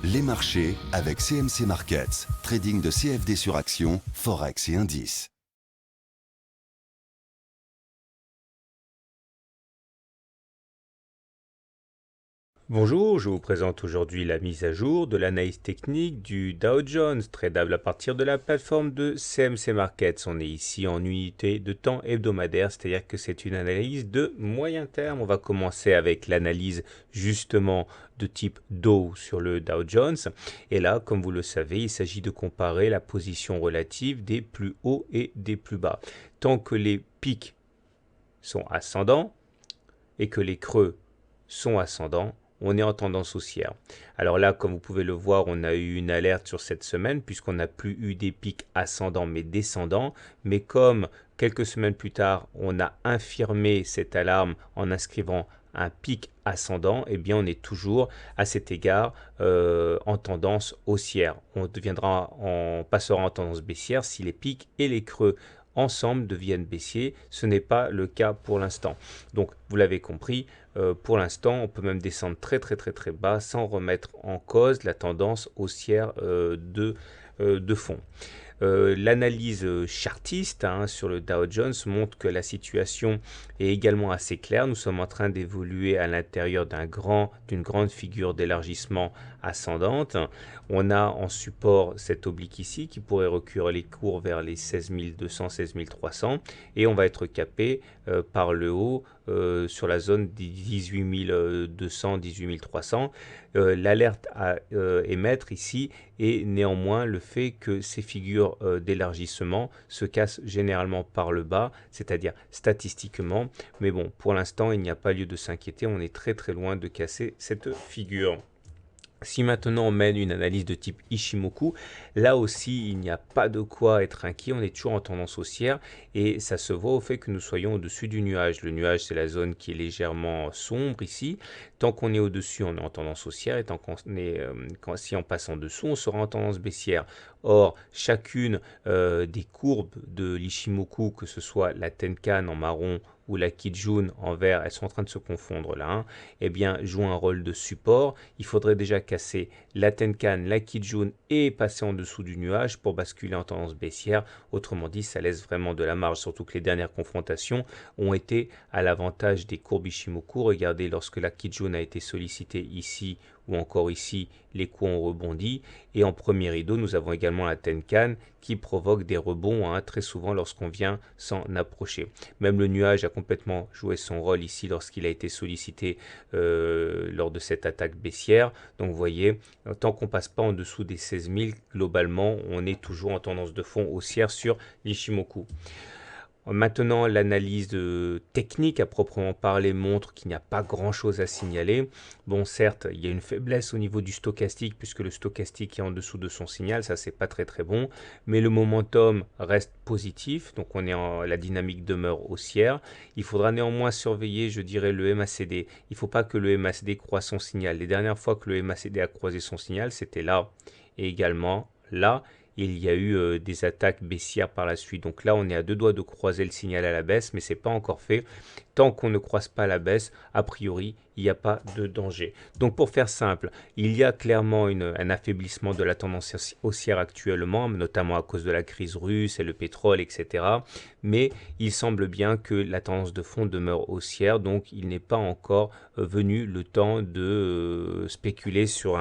Les marchés avec CMC Markets, trading de CFD sur action, Forex et indices. Bonjour, je vous présente aujourd'hui la mise à jour de l'analyse technique du Dow Jones, tradable à partir de la plateforme de CMC Markets. On est ici en unité de temps hebdomadaire, c'est-à-dire que c'est une analyse de moyen terme. On va commencer avec l'analyse justement de type Dow sur le Dow Jones. Et là, comme vous le savez, il s'agit de comparer la position relative des plus hauts et des plus bas. Tant que les pics sont ascendants et que les creux sont ascendants, on est en tendance haussière. Alors là, comme vous pouvez le voir, on a eu une alerte sur cette semaine puisqu'on n'a plus eu des pics ascendants mais descendants. Mais comme quelques semaines plus tard, on a infirmé cette alarme en inscrivant un pic ascendant, eh bien on est toujours à cet égard en tendance haussière. On passera en tendance baissière si les pics et les creux ensemble deviennent baissiers. Ce n'est pas le cas pour l'instant. Donc vous l'avez compris, pour l'instant on peut même descendre très bas sans remettre en cause la tendance haussière de fond. L'analyse chartiste sur le Dow Jones montre que la situation est également assez claire. Nous sommes en train d'évoluer à l'intérieur d'une grande figure d'élargissement ascendante. On a en support cette oblique ici qui pourrait reculer les cours vers les 16 200, 16 300 et on va être capé par le haut sur la zone des 18 200, 18 300. L'alerte à émettre ici est néanmoins le fait que ces figures d'élargissement se cassent généralement par le bas, c'est-à-dire statistiquement. Mais bon, pour l'instant, il n'y a pas lieu de s'inquiéter, on est très loin de casser cette figure. Si maintenant on mène une analyse de type Ishimoku, là aussi il n'y a pas de quoi être inquiet, on est toujours en tendance haussière et ça se voit au fait que nous soyons au-dessus du nuage. Le nuage c'est la zone qui est légèrement sombre ici. Tant qu'on est au-dessus on est en tendance haussière et si on passe en dessous on sera en tendance baissière. Or chacune des courbes de l'Ishimoku, que ce soit la Tenkan en marron ou la Kijun en vert, elles sont en train de se confondre là, eh bien joue un rôle de support. Il faudrait déjà casser la Tenkan, la Kijun et passer en dessous du nuage pour basculer en tendance baissière. Autrement dit, ça laisse vraiment de la marge, surtout que les dernières confrontations ont été à l'avantage des courbes Ishimoku. Regardez, lorsque la Kijun a été sollicitée ici ou encore ici, les coups ont rebondi. Et en premier rideau, nous avons également la Tenkan qui provoque des rebonds très souvent lorsqu'on vient s'en approcher. Même le nuage a complètement joué son rôle ici lorsqu'il a été sollicité lors de cette attaque baissière. Donc vous voyez, tant qu'on ne passe pas en dessous des 16 000, globalement, on est toujours en tendance de fond haussière sur l'Ishimoku. Maintenant, l'analyse technique à proprement parler montre qu'il n'y a pas grand-chose à signaler. Bon, certes, il y a une faiblesse au niveau du stochastique puisque le stochastique est en dessous de son signal, ça c'est pas très bon, mais le momentum reste positif, donc la dynamique demeure haussière. Il faudra néanmoins surveiller, je dirais, le MACD. Il ne faut pas que le MACD croise son signal. Les dernières fois que le MACD a croisé son signal, c'était là et également là. Il y a eu des attaques baissières par la suite. Donc là, on est à deux doigts de croiser le signal à la baisse, mais ce n'est pas encore fait. Tant qu'on ne croise pas la baisse, a priori, il n'y a pas de danger. Donc pour faire simple, il y a clairement un affaiblissement de la tendance haussière actuellement, notamment à cause de la crise russe et le pétrole, etc. Mais il semble bien que la tendance de fond demeure haussière, donc il n'est pas encore venu le temps de spéculer sur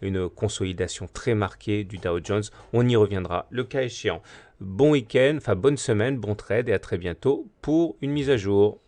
une consolidation très marquée du Dow Jones. On y reviendra le cas échéant. Bon week-end, bonne semaine, bon trade et à très bientôt pour une mise à jour.